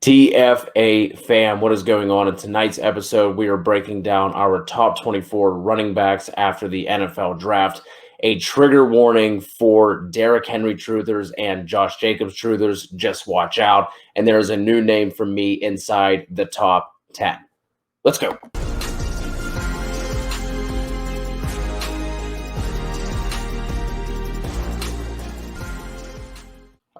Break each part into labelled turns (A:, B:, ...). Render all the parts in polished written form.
A: TFA Fam, what is going on? In tonight's episode, we are breaking down our top 24 running backs after the NFL draft. A trigger warning for Derrick Henry truthers and Josh Jacobs truthers. Just watch out. And there is a new name for me inside the top 10. Let's go.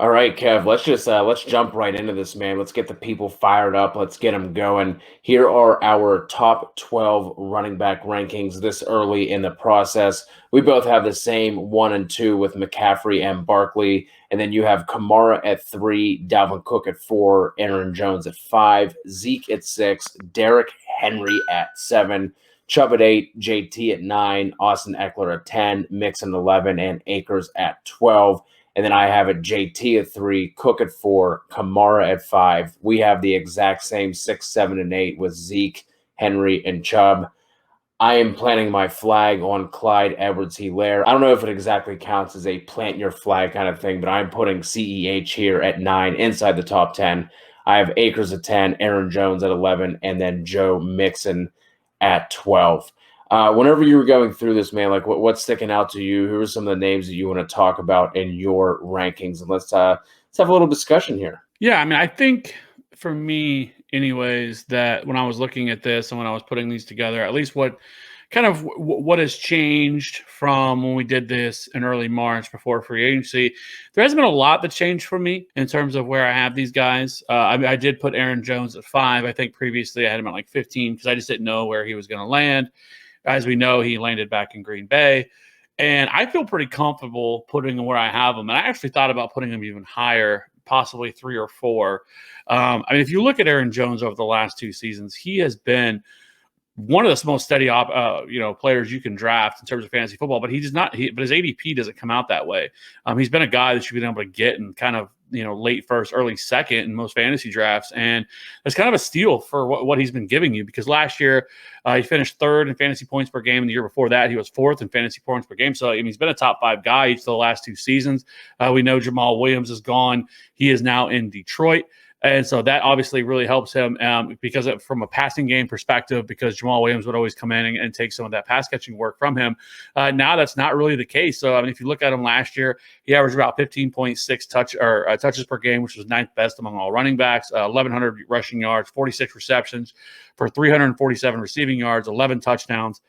A: All right, Kev, let's jump right into this, man. Let's get the people fired up. Let's get them going. Here are our top 12 running back rankings this early in the process. We both have the same 1 and 2 with McCaffrey and Barkley. And then you have Kamara at 3, Dalvin Cook at 4, Aaron Jones at 5, Zeke at 6, Derrick Henry at 7, Chubb at 8, JT at 9, Austin Eckler at 10, Mixon at 11, and Akers at 12. And then I have it JT at 3, Cook at 4, Kamara at 5. We have the exact same 6, 7, and 8 with Zeke, Henry, and Chubb. I am planting my flag on Clyde Edwards-Hilaire. I don't know if it exactly counts as a plant your flag kind of thing, but I'm putting CEH here at 9 inside the top 10. I have Akers at 10, Aaron Jones at 11, and then Joe Mixon at 12. Whenever you were going through this, man, like what's sticking out to you? Who are some of the names that you want to talk about in your rankings? And let's have a little discussion here.
B: Yeah, I mean, I think for me, anyways, that when I was looking at this and when I was putting these together, at least what has changed from when we did this in early March before free agency, there hasn't been a lot that changed for me in terms of where I have these guys. I did put Aaron Jones at 5. I think previously I had him at like 15 because I just didn't know where he was going to land. As we know, he landed back in Green Bay. And I feel pretty comfortable putting him where I have him. And I actually thought about putting him even higher, possibly 3 or 4. I mean, if you look at Aaron Jones over the last 2 seasons, he has been one of the most steady players you can draft in terms of fantasy football, but he does not. But his ADP doesn't come out that way. He's been a guy that you've been able to get in kind of late first, early second in most fantasy drafts, and it's kind of a steal for what he's been giving you because last year he finished 3rd in fantasy points per game, and the year before that he was 4th in fantasy points per game. So I mean, he's been a top 5 guy each of the last 2 seasons. We know Jamal Williams is gone; he is now in Detroit. And so that obviously really helps him because from a passing game perspective, because Jamal Williams would always come in and take some of that pass catching work from him. Now that's not really the case. So I mean, if you look at him last year, he averaged about 15.6 touches per game, which was 9th best among all running backs. 1,100 rushing yards, 46 receptions for 347 receiving yards, 11 touchdowns.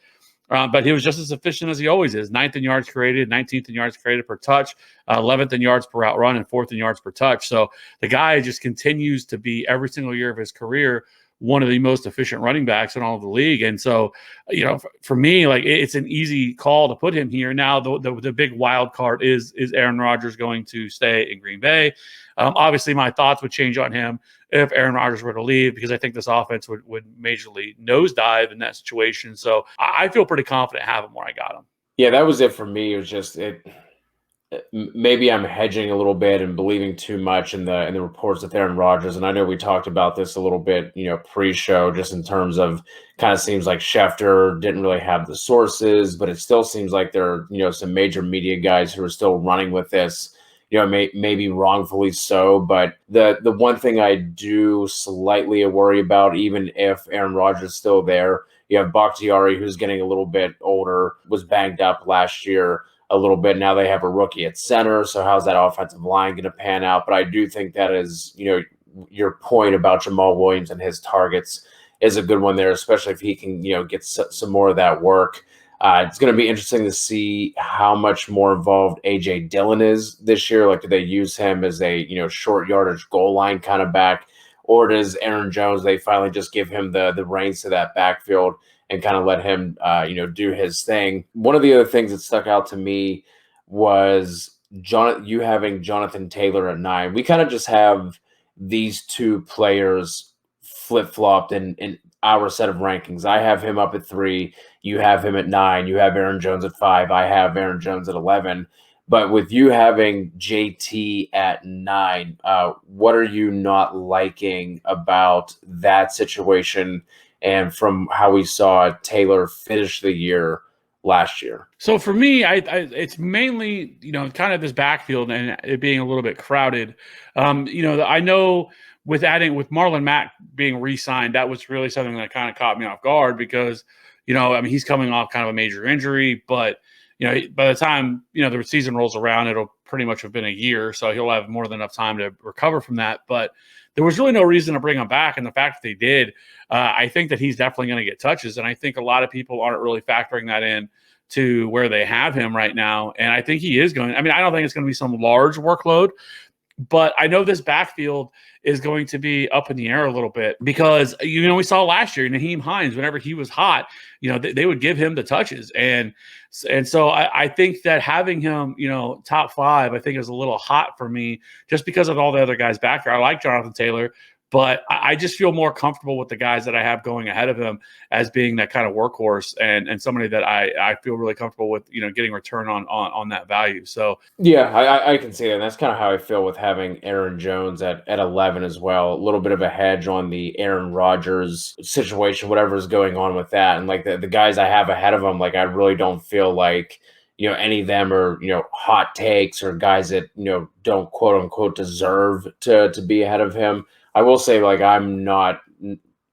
B: But he was just as efficient as he always is. 9th in yards created, 19th in yards created per touch, 11th in yards per route run, and 4th in yards per touch. So the guy just continues to be, every single year of his career, one of the most efficient running backs in all of the league. And so, for me, like it's an easy call to put him here. Now, the big wild card is Aaron Rodgers going to stay in Green Bay? Obviously, my thoughts would change on him if Aaron Rodgers were to leave because I think this offense would majorly nosedive in that situation. So I feel pretty confident having him where I got him.
A: Yeah, that was it for me. It was just maybe I'm hedging a little bit and believing too much in the reports with Aaron Rodgers. And I know we talked about this a little bit, pre-show, just in terms of kind of seems like Schefter didn't really have the sources, but it still seems like there are, some major media guys who are still running with this, maybe wrongfully so. But the one thing I do slightly worry about, even if Aaron Rodgers is still there, you have Bakhtiari, who's getting a little bit older, was banged up last year a little bit. Now they have a rookie at center. So how's that offensive line going to pan out? But I do think that is, your point about Jamal Williams and his targets is a good one there, especially if he can, get some more of that work. It's going to be interesting to see how much more involved A.J. Dillon is this year. Like, do they use him as a, short yardage goal line kind of back? Or does Aaron Jones, they finally just give him the reins to that backfield and kind of let him, do his thing? One of the other things that stuck out to me was you having Jonathan Taylor at 9. We kind of just have these 2 players flip-flopped in our set of rankings. I have him up at 3. You have him at 9. You have Aaron Jones at 5. I have Aaron Jones at 11. But with you having JT at 9, what are you not liking about that situation and from how we saw Taylor finish the year last year?
B: So for me, it's mainly, kind of this backfield and it being a little bit crowded. I know with Marlon Mack being re-signed, that was really something that kind of caught me off guard because, I mean, he's coming off kind of a major injury, but by the time, the season rolls around, it'll pretty much have been a year. So he'll have more than enough time to recover from that. But there was really no reason to bring him back. And the fact that they did, I think that he's definitely going to get touches. And I think a lot of people aren't really factoring that in to where they have him right now. And I think he is going, I mean, I don't think it's going to be some large workload, but I know this backfield is going to be up in the air a little bit because, we saw last year, Nyheim Hines, whenever he was hot, they would give him the touches. And so I think that having him, top 5, I think is a little hot for me just because of all the other guys back there. I like Jonathan Taylor, but I just feel more comfortable with the guys that I have going ahead of him as being that kind of workhorse and somebody that I feel really comfortable with, getting return on that value. So
A: yeah, I can see that. And that's kind of how I feel with having Aaron Jones at 11 as well. A little bit of a hedge on the Aaron Rodgers situation, whatever is going on with that. And like the guys I have ahead of him, like I really don't feel like any of them are, hot takes or guys that, don't quote unquote deserve to be ahead of him. I will say, like, I'm not.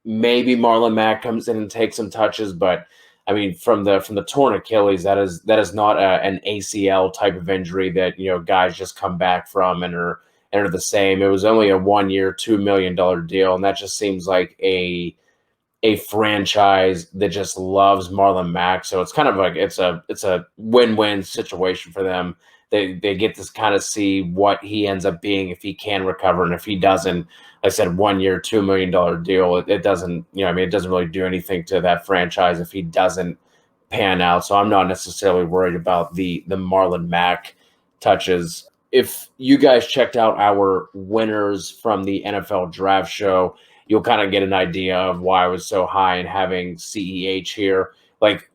A: Maybe Marlon Mack comes in and takes some touches, but I mean, from the torn Achilles, that is not an ACL type of injury that guys just come back from and are the same. It was only a 1-year, $2 million deal, and that just seems like a franchise that just loves Marlon Mack. So it's kind of like it's a win-win situation for them. They get to kind of see what he ends up being if he can recover, and if he doesn't, like I said, 1-year, $2 million deal. It doesn't, it doesn't really do anything to that franchise if he doesn't pan out. So I'm not necessarily worried about the Marlon Mack touches. If you guys checked out our winners from the NFL draft show, you'll kind of get an idea of why I was so high in having CEH here. Like,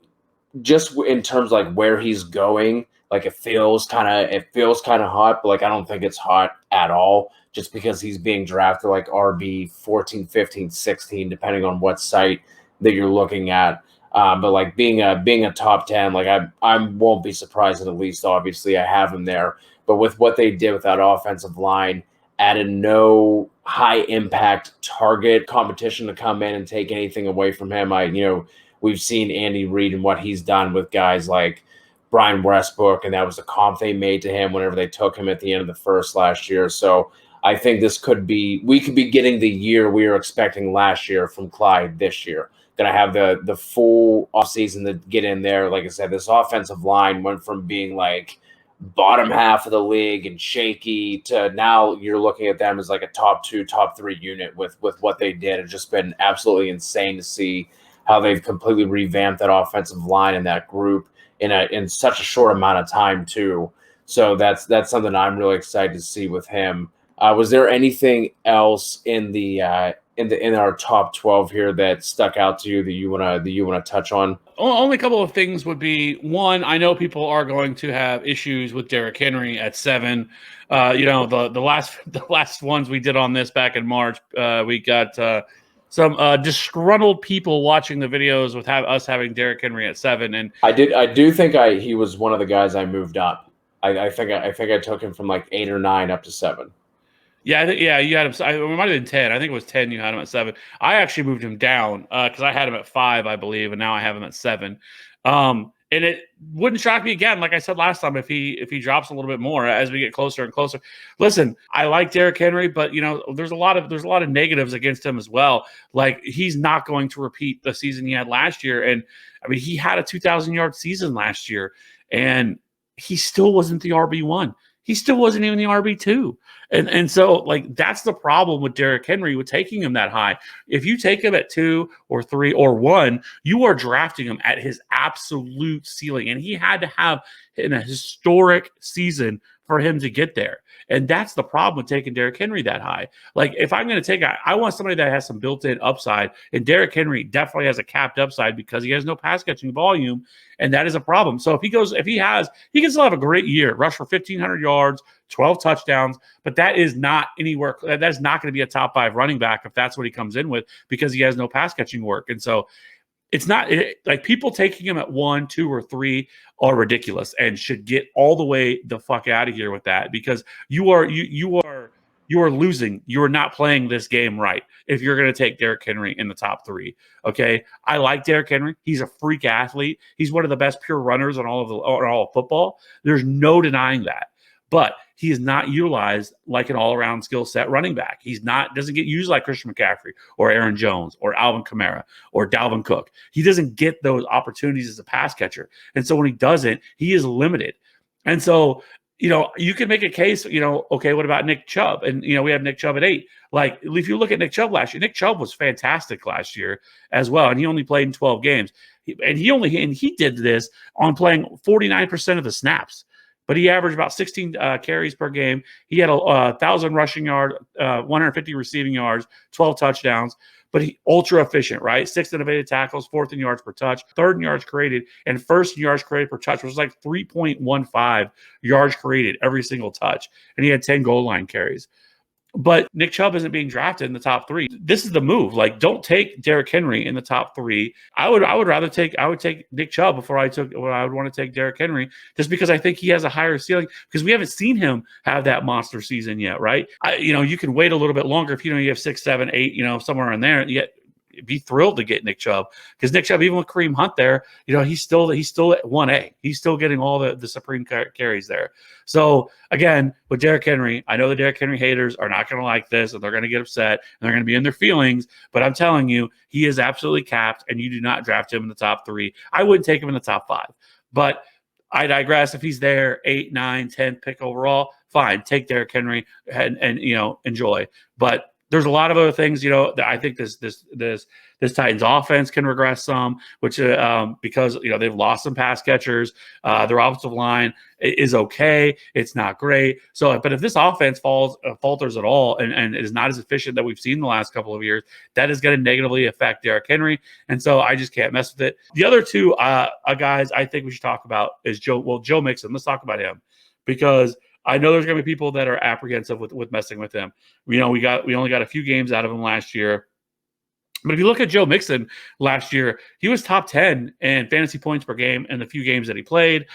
A: just in terms of like where he's going, like it feels kind of hot, but like I don't think it's hot at all just because he's being drafted like RB 14, 15, 16, depending on what site that you're looking at. But like being a top 10, like I won't be surprised, at least obviously I have him there. But with what they did with that offensive line, added no high impact target competition to come in and take anything away from him. We've seen Andy Reid and what he's done with guys like Brian Westbrook, and that was the comp they made to him whenever they took him at the end of the first last year. So I think we could be getting the year we were expecting last year from Clyde this year. Going to have the full offseason to get in there. Like I said, this offensive line went from being like bottom half of the league and shaky to now you're looking at them as like a top 2, top 3 unit with what they did. It's just been absolutely insane to see how they've completely revamped that offensive line and that group in such a short amount of time too. So that's something I'm really excited to see with him. Was there anything else in our top 12 here that stuck out to you that you want to touch on?
B: Only a couple of things would be, one, I know people are going to have issues with Derrick Henry at 7. The last ones we did on this back in March, we got some disgruntled people watching the videos with us having Derrick Henry at 7, and
A: I do think he was one of the guys I moved up. I think I took him from like 8 or 9 up to 7.
B: Yeah, you had him. It might have been 10. I think it was 10. You had him at 7. I actually moved him down because I had him at 5, I believe, and now I have him at 7. And it wouldn't shock me again, like I said last time, if he drops a little bit more as we get closer and closer. Listen, I like Derrick Henry, but there's a lot of negatives against him as well. Like, he's not going to repeat the season he had last year, and I mean, he had a 2,000-yard season last year, and he still wasn't the RB1. He still wasn't even the RB2. And so, like, that's the problem with Derrick Henry with taking him that high. If you take him at 2 or 3 or 1, you are drafting him at his absolute ceiling. And he had to have in a historic season for him to get there. And that's the problem with taking Derrick Henry that high. Like, if I'm going to I want somebody that has some built-in upside. And Derrick Henry definitely has a capped upside because he has no pass catching volume. And that is a problem. So he can still have a great year, rush for 1,500 yards, 12 touchdowns, but that is not anywhere. That is not going to be a top 5 running back if that's what he comes in with, because he has no pass catching work. And so it's not like people taking him at 1, 2, or 3 are ridiculous and should get all the way the fuck out of here with that, because you are you are losing. You are not playing this game right if you're going to take Derrick Henry in the top 3. Okay, I like Derrick Henry. He's a freak athlete. He's one of the best pure runners on all of football. There's no denying that. But he is not utilized like an all-around skill set running back. Doesn't get used like Christian McCaffrey or Aaron Jones or Alvin Kamara or Dalvin Cook. He doesn't get those opportunities as a pass catcher. And so when he doesn't, he is limited. And so, you can make a case, okay, what about Nick Chubb? And, we have Nick Chubb at 8. Like, if you look at Nick Chubb last year, Nick Chubb was fantastic last year as well. And he only played in 12 games. And he did this on playing 49% of the snaps. But he averaged about 16 carries per game. He had 1,000 rushing yards, 150 receiving yards, 12 touchdowns. But he ultra efficient, right? 6 innovative tackles, 4th in yards per touch, 3rd in yards created, and 1st in yards created per touch, which was like 3.15 yards created every single touch. And he had 10 goal line carries. But Nick Chubb isn't being drafted in the top 3. This is the move. Like, don't take Derrick Henry in the top 3. I would take Nick Chubb before I would want to take Derrick Henry, just because I think he has a higher ceiling, because we haven't seen him have that monster season yet, right? You can wait a little bit longer if you have 6, 7, 8, somewhere in there. Yet be thrilled to get Nick Chubb, because Nick Chubb, even with Kareem Hunt there, he's still at 1A. He's still getting all the supreme carries there. So again, with Derrick Henry, I know the Derrick Henry haters are not going to like this, and they're going to get upset, and they're going to be in their feelings. But I'm telling you, he is absolutely capped, and you do not draft him in the top 3. I wouldn't take him in the top 5, but I digress. If he's there, 8, 9, 10 pick overall, fine. Take Derrick Henry and enjoy. But there's a lot of other things, that I think this Titans offense can regress some, which because they've lost some pass catchers. Their offensive line is okay. It's not great. So, but if this offense falters at all and is not as efficient that we've seen the last couple of years, that is going to negatively affect Derrick Henry. And so I just can't mess with it. The other two guys I think we should talk about is Joe Mixon. Let's talk about him, because I know there's going to be people that are apprehensive with messing with him. We only got a few games out of him last year. But if you look at Joe Mixon last year, he was top 10 in fantasy points per game in the few games that he played.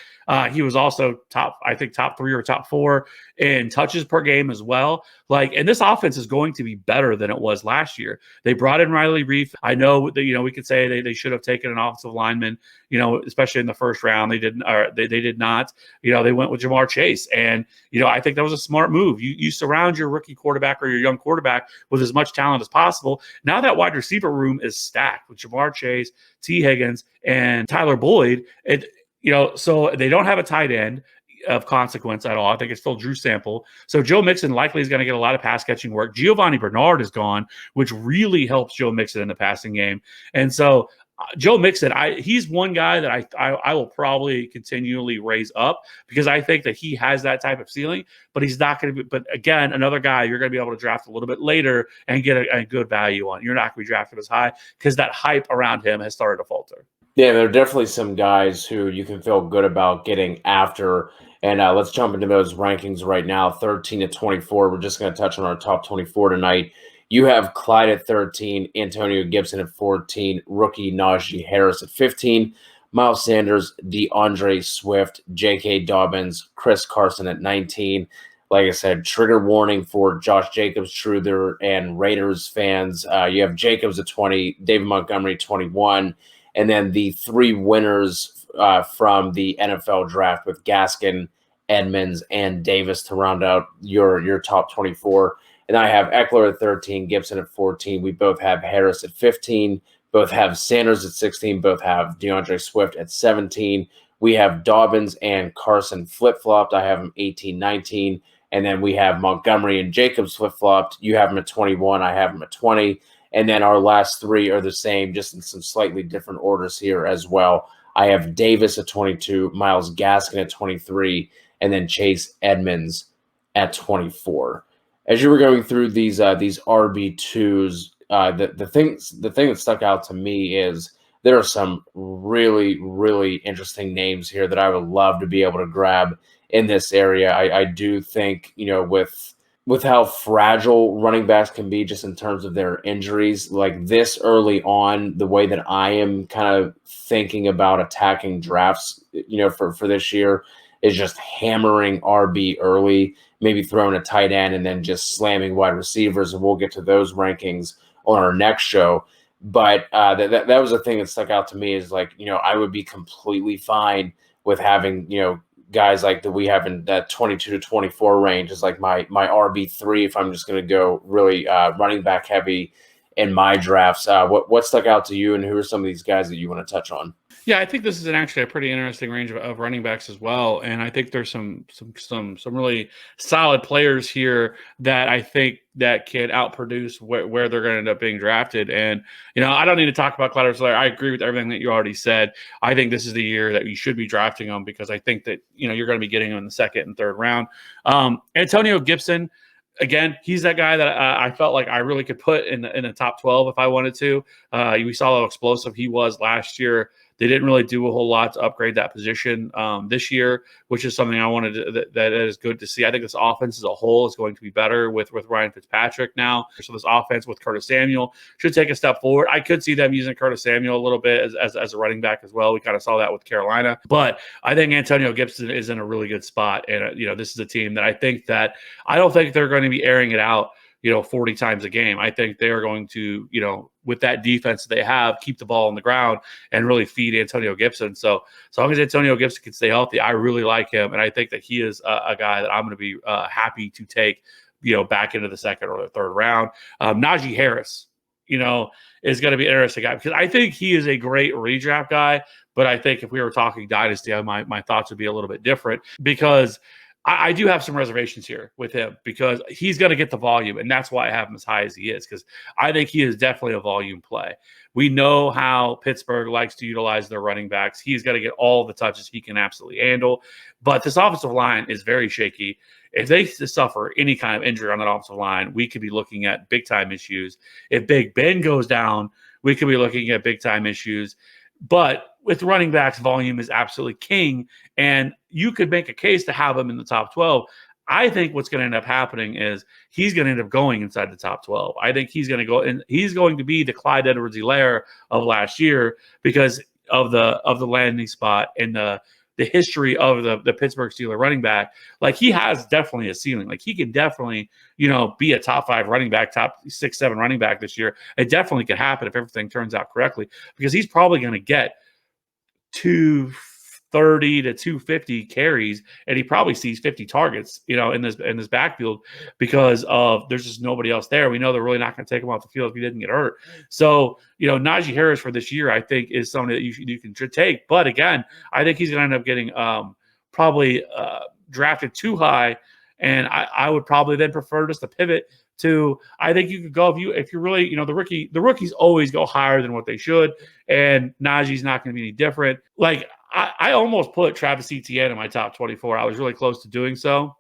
B: He was also top 3 or top 4 in touches per game as well. And this offense is going to be better than it was last year. They brought in Riley Reif. I know that, we could say they should have taken an offensive lineman, especially in the first round. They didn't, or they did not. They went with Jamar Chase. And, I think that was a smart move. You surround your rookie quarterback or your young quarterback with as much talent as possible. Now that wide receiver room is stacked with Jamar Chase, T. Higgins, and Tyler Boyd. So they don't have a tight end of consequence at all. I think it's still Drew Sample. So Joe Mixon likely is going to get a lot of pass catching work. Giovanni Bernard is gone, which really helps Joe Mixon in the passing game. And so Joe Mixon, he's one guy that I will probably continually raise up, because I think that he has that type of ceiling, but he's not going to be. But again, another guy you're going to be able to draft a little bit later and get a good value on. You're not going to be drafted as high, because that hype around him has started to falter.
A: Yeah, there are definitely some guys who you can feel good about getting after. And let's jump into those rankings right now, 13 to 24. We're just going to touch on our top 24 tonight. You have Clyde at 13, Antonio Gibson at 14, rookie Najee Harris at 15, Miles Sanders, DeAndre Swift, J.K. Dobbins, Chris Carson at 19. Like I said, trigger warning for Josh Jacobs, Truther, and Raiders fans. You have Jacobs at 20, David Montgomery at 21, and then the 3 winners from the NFL draft with Gaskin, Edmonds, and Davis to round out your top 24. And I have Eckler at 13, Gibson at 14. We both have Harris at 15. Both have Sanders at 16. Both have DeAndre Swift at 17. We have Dobbins and Carson flip-flopped. I have them 18, 19. And then we have Montgomery and Jacobs flip-flopped. You have them at 21. I have them at 20. And then our last 3 are the same, just in some slightly different orders here as well. I have Davis at 22, Myles Gaskin at 23, and then Chase Edmonds at 24. As you were going through these RB2s, the thing that stuck out to me is there are some really, really interesting names here that I would love to be able to grab in this area. I do think, with how fragile running backs can be just in terms of their injuries, like this early on, the way that I am kind of thinking about attacking drafts, for this year, is just hammering RB early, maybe throwing a tight end and then just slamming wide receivers. And we'll get to those rankings on our next show. But that was the thing that stuck out to me is like, I would be completely fine with having, guys like that we have in that 22 to 24 range is like my RB3 if I'm just going to go really running back heavy in my drafts. What stuck out to you, and who are some of these guys that you want to touch on?
B: Yeah, I think this is actually a pretty interesting range of running backs as well, and I think there's some really solid players here that I think that can outproduce where they're going to end up being drafted. And I don't need to talk about Clyde Edwards-Hilaire. I agree with everything that you already said. I think this is the year that you should be drafting them because I think that you're going to be getting them in the second and third round. Antonio Gibson. Again, he's that guy that I felt like I really could put in the top 12 if I wanted to. We saw how explosive he was last year. They didn't really do a whole lot to upgrade that position this year, which is something I wanted to, that is good to see. I think this offense as a whole is going to be better with Ryan Fitzpatrick now. So this offense with Curtis Samuel should take a step forward. I could see them using Curtis Samuel a little bit as a running back as well. We kind of saw that with Carolina. But I think Antonio Gibson is in a really good spot. And, this is a team that I don't think they're going to be airing it out 40 times a game. I think they're going to, with that defense that they have, keep the ball on the ground and really feed Antonio Gibson. So as long as Antonio Gibson can stay healthy, I really like him. And I think that he is a guy that I'm going to be happy to take, back into the second or the third round. Najee Harris, is going to be an interesting guy because I think he is a great redraft guy. But I think if we were talking dynasty, my thoughts would be a little bit different because I do have some reservations here with him because he's going to get the volume, and that's why I have him as high as he is because I think he is definitely a volume play. We know how Pittsburgh likes to utilize their running backs. He's got to get all the touches he can absolutely handle, but this offensive line is very shaky. If they suffer any kind of injury on that offensive line, we could be looking at big-time issues. If Big Ben goes down, we could be looking at big-time issues. But with running backs, volume is absolutely king, and you could make a case to have him in the top 12. I think what's going to end up happening is he's going to end up going inside the top 12. I think he's going to go, and he's going to be the Clyde Edwards-Hilaire of last year because of the landing spot and the history of the Pittsburgh Steelers running back. Like, he has definitely a ceiling. Like, he can definitely, be a top 5 running back, top 6, 7 running back this year. It definitely could happen if everything turns out correctly because he's probably going to get 230 to 250 carries, and he probably sees 50 targets, in this backfield because of there's just nobody else there. We know they're really not going to take him off the field if he didn't get hurt. So, Najee Harris for this year, I think, is somebody that you can take. But again, I think he's going to end up getting probably drafted too high, and I would probably then prefer just to pivot to, I think you could go if you're really, the rookies always go higher than what they should, and Najee's not going to be any different. Like, I almost put Travis Etienne in my top 24. I was really close to doing so.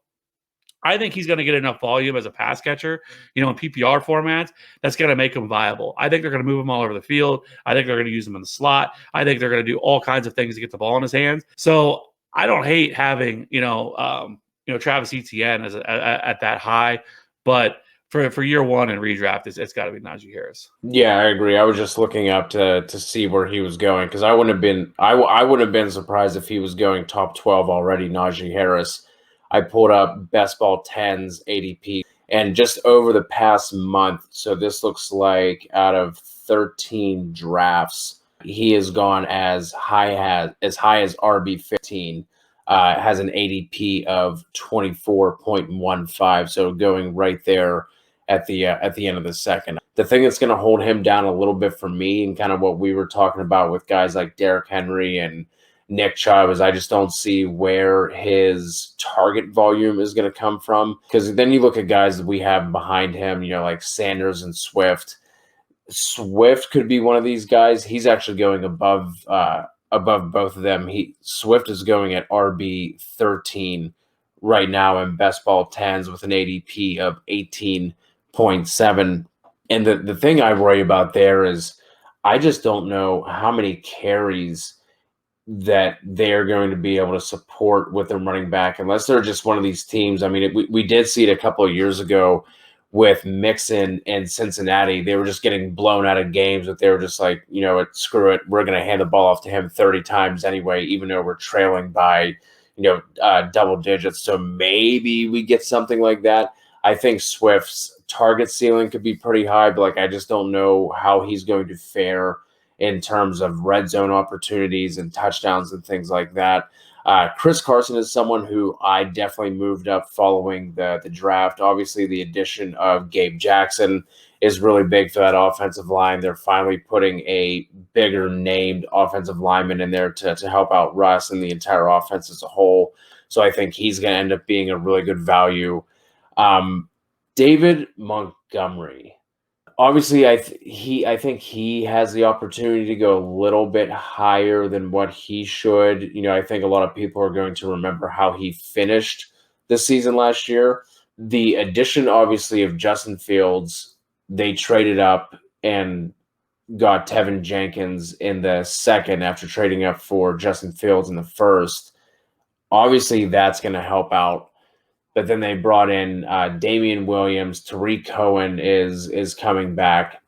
B: I think he's going to get enough volume as a pass catcher, in PPR formats, that's going to make him viable. I think they're going to move him all over the field. I think they're going to use him in the slot. I think they're going to do all kinds of things to get the ball in his hands. So I don't hate having, Travis Etienne at that high, but for year one and redraft, it's got to be Najee Harris.
A: Yeah, I agree. I was just looking up to see where he was going because I wouldn't have been surprised if he was going top 12 already. Najee Harris. I pulled up Best Ball 10's ADP, and just over the past month, so this looks like out of 13 drafts, he has gone as high as RB15. Has an ADP of 24.15, so going right there at the end of the second. The thing that's going to hold him down a little bit for me, and kind of what we were talking about with guys like Derrick Henry and Nick Chubb, is I just don't see where his target volume is going to come from. Because then you look at guys that we have behind him, like Sanders and Swift. Swift could be one of these guys. He's actually going above both of them. Swift is going at RB13 right now in Best Ball 10s with an ADP of 18.7. And the thing I worry about there is I just don't know how many carries that they're going to be able to support with their running back unless they're just one of these teams. I mean, we did see it a couple of years ago with Mixon and Cincinnati. They were just getting blown out of games that they were just like, screw it. We're going to hand the ball off to him 30 times anyway, even though we're trailing by, double digits. So maybe we get something like that. I think Swift's target ceiling could be pretty high, but like I just don't know how he's going to fare in terms of red zone opportunities and touchdowns and things like that. Chris Carson is someone who I definitely moved up following the draft. Obviously, the addition of Gabe Jackson is really big for that offensive line. They're finally putting a bigger named offensive lineman in there to help out Russ and the entire offense as a whole. So I think he's going to end up being a really good value. David Montgomery. Obviously, I think he has the opportunity to go a little bit higher than what he should. I think a lot of people are going to remember how he finished the season last year. The addition, obviously, of Justin Fields, they traded up and got Tevin Jenkins in the second after trading up for Justin Fields in the first. Obviously, that's going to help out. But then they brought in Damian Williams. Tariq Cohen is coming back.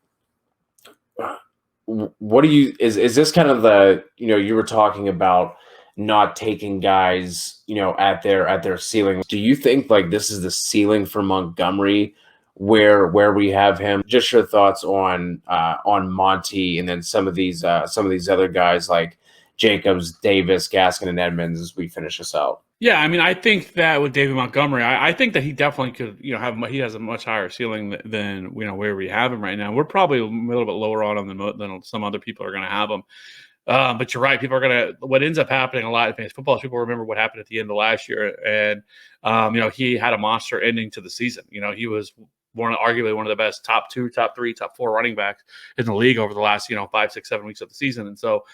A: What do you is this kind of the you were talking about not taking guys at their ceiling? Do you think like this is the ceiling for Montgomery where we have him? Just your thoughts on Monty and then some of these other guys like Jacobs, Davis, Gaskin, and Edmonds as we finish this out.
B: Yeah, I mean, I think that with David Montgomery, I think that he definitely could, he has a much higher ceiling than where we have him right now. We're probably a little bit lower on him than some other people are going to have him. But you're right. People are going to, what ends up happening a lot in fantasy football is people remember what happened at the end of last year. And, he had a monster ending to the season. He was arguably one of the best top 2, top 3, top 4 running backs in the league over the last, 5, 6, 7 weeks of the season. And so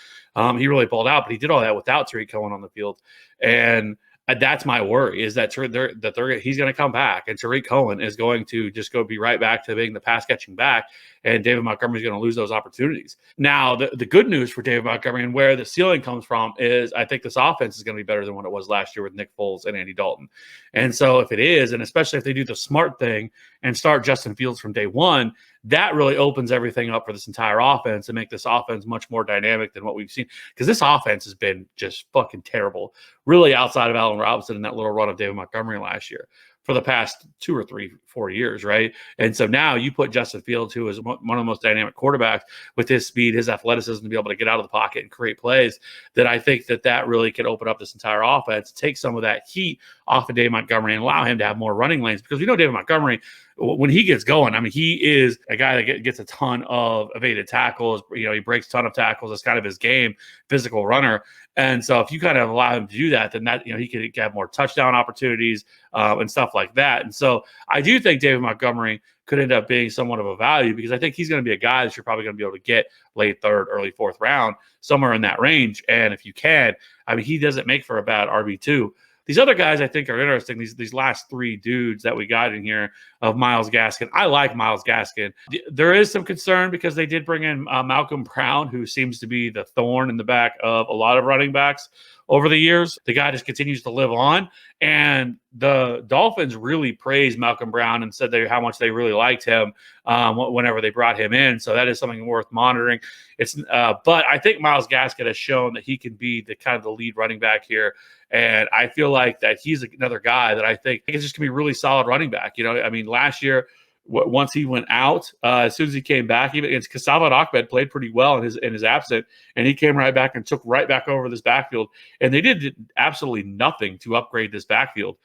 B: he really pulled out, but he did all that without Tariq Cohen on the field. And that's my worry is that he's going to come back and Tariq Cohen is going to just go be right back to being the pass catching back. And David Montgomery is going to lose those opportunities. Now, the good news for David Montgomery and where the ceiling comes from is I think this offense is going to be better than what it was last year with Nick Foles and Andy Dalton. And so if it is, and especially if they do the smart thing and start Justin Fields from day one, that really opens everything up for this entire offense and make this offense much more dynamic than what we've seen. Because this offense has been just fucking terrible, really outside of Allen Robinson and that little run of David Montgomery last year for the past 2 or 3, 4 years, right? And so now you put Justin Fields, who is one of the most dynamic quarterbacks with his speed, his athleticism to be able to get out of the pocket and create plays, that I think that really can open up this entire offense, take some of that heat off of David Montgomery and allow him to have more running lanes. Because we know David Montgomery, when he gets going, I mean, he is a guy that gets a ton of evaded tackles. He breaks a ton of tackles. It's kind of his game, physical runner. And so if you kind of allow him to do that, then that, he could have more touchdown opportunities and stuff like that. And so I do think David Montgomery could end up being somewhat of a value because I think he's going to be a guy that you're probably going to be able to get late 3rd, early 4th round, somewhere in that range. And if you can, I mean, he doesn't make for a bad RB2. These other guys I think are interesting. These last 3 dudes that we got in here of Myles Gaskin. I like Myles Gaskin. There is some concern because they did bring in Malcolm Brown, who seems to be the thorn in the back of a lot of running backs over the years. The guy just continues to live on. And the Dolphins really praised Malcolm Brown and said how much they really liked him whenever they brought him in. So that is something worth monitoring. But I think Myles Gaskin has shown that he can be the kind of the lead running back here. And I feel like that he's another guy that I think is just going to be really solid running back. I mean, last year, once he went out, as soon as he came back, even against Salvon Ahmed played pretty well in his absence, and he came right back and took right back over this backfield. And they did absolutely nothing to upgrade this backfield.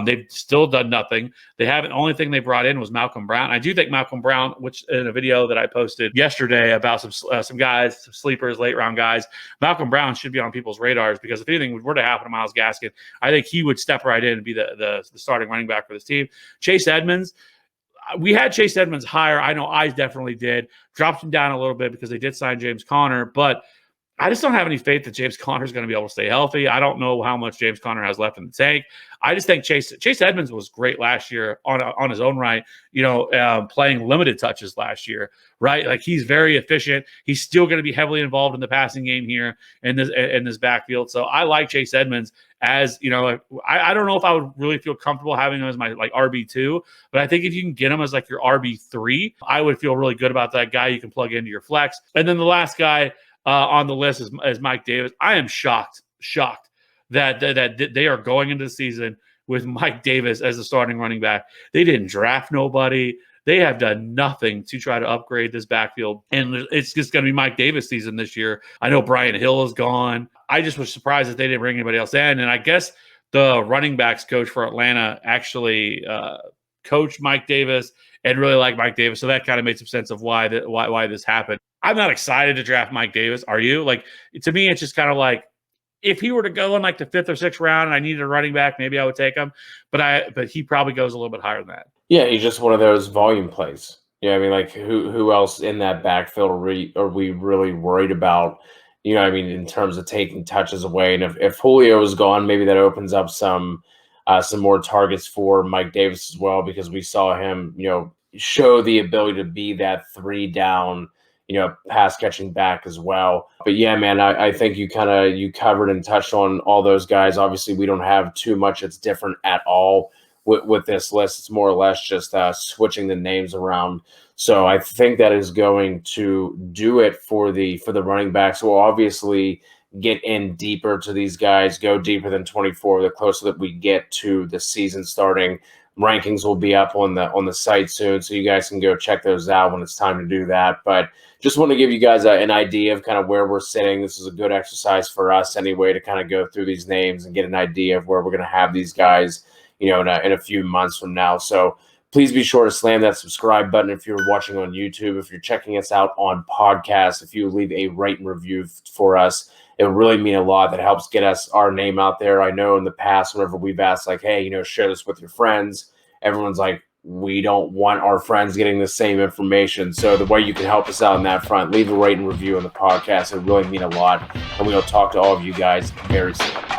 B: They've still done nothing. They haven't. Only thing they brought in was Malcolm Brown. I do think Malcolm Brown, which in a video that I posted yesterday about some guys, some sleepers, late round guys, Malcolm Brown should be on people's radars because if anything were to happen to Myles Gaskin, I think he would step right in and be the starting running back for this team. Chase Edmonds. We had Chase Edmonds higher. I know I definitely did. Dropped him down a little bit because they did sign James Conner, but I just don't have any faith that James Conner is going to be able to stay healthy. I don't know how much James Conner has left in the tank. I just think Chase Edmonds was great last year on his own right, playing limited touches last year, right? Like he's very efficient. He's still going to be heavily involved in the passing game here in this backfield. So I like Chase Edmonds as, I don't know if I would really feel comfortable having him as my like RB2, but I think if you can get him as like your RB3, I would feel really good about that guy you can plug into your flex. And then the last guy on the list is Mike Davis. I am shocked that they are going into the season with Mike Davis as the starting running back. They didn't draft nobody. They have done nothing to try to upgrade this backfield. And it's just going to be Mike Davis season this year. I know Brian Hill is gone. I just was surprised that they didn't bring anybody else in. And I guess the running backs coach for Atlanta actually coached Mike Davis and really liked Mike Davis. So that kind of made some sense of why this happened. I'm not excited to draft Mike Davis. Are you? Like, to me, it's just kind of like, if he were to go in like the 5th or 6th round and I needed a running back, maybe I would take him. But he probably goes a little bit higher than that.
A: Yeah, he's just one of those volume plays. Yeah, I mean, like who else in that backfield are we really worried about? You know, I mean, in terms of taking touches away, and if Julio is gone, maybe that opens up some more targets for Mike Davis as well, because we saw him, you know, show the ability to be that 3-down, you know, pass catching back as well. But yeah, man, I think you covered and touched on all those guys. Obviously, we don't have too much that's different at all with this list. It's more or less just switching the names around. So I think that is going to do it for the running backs. We'll obviously get in deeper to these guys, go deeper than 24 the closer that we get to the season starting. Rankings will be up on the site soon, so you guys can go check those out when it's time to do that. But just want to give you guys an idea of kind of where we're sitting. This is a good exercise for us anyway, to kind of go through these names and get an idea of where we're going to have these guys, you know, in a few months from now. So please be sure to slam that subscribe button if you're watching on YouTube. If you're checking us out on podcast, if you leave a rate and review for us, it would really mean a lot. That helps get our name out there. I know in the past, whenever we've asked, like, hey, you know, share this with your friends, everyone's like, we don't want our friends getting the same information. So the way you can help us out on that front, leave a rate and review on the podcast. It would really mean a lot. And we'll talk to all of you guys very soon.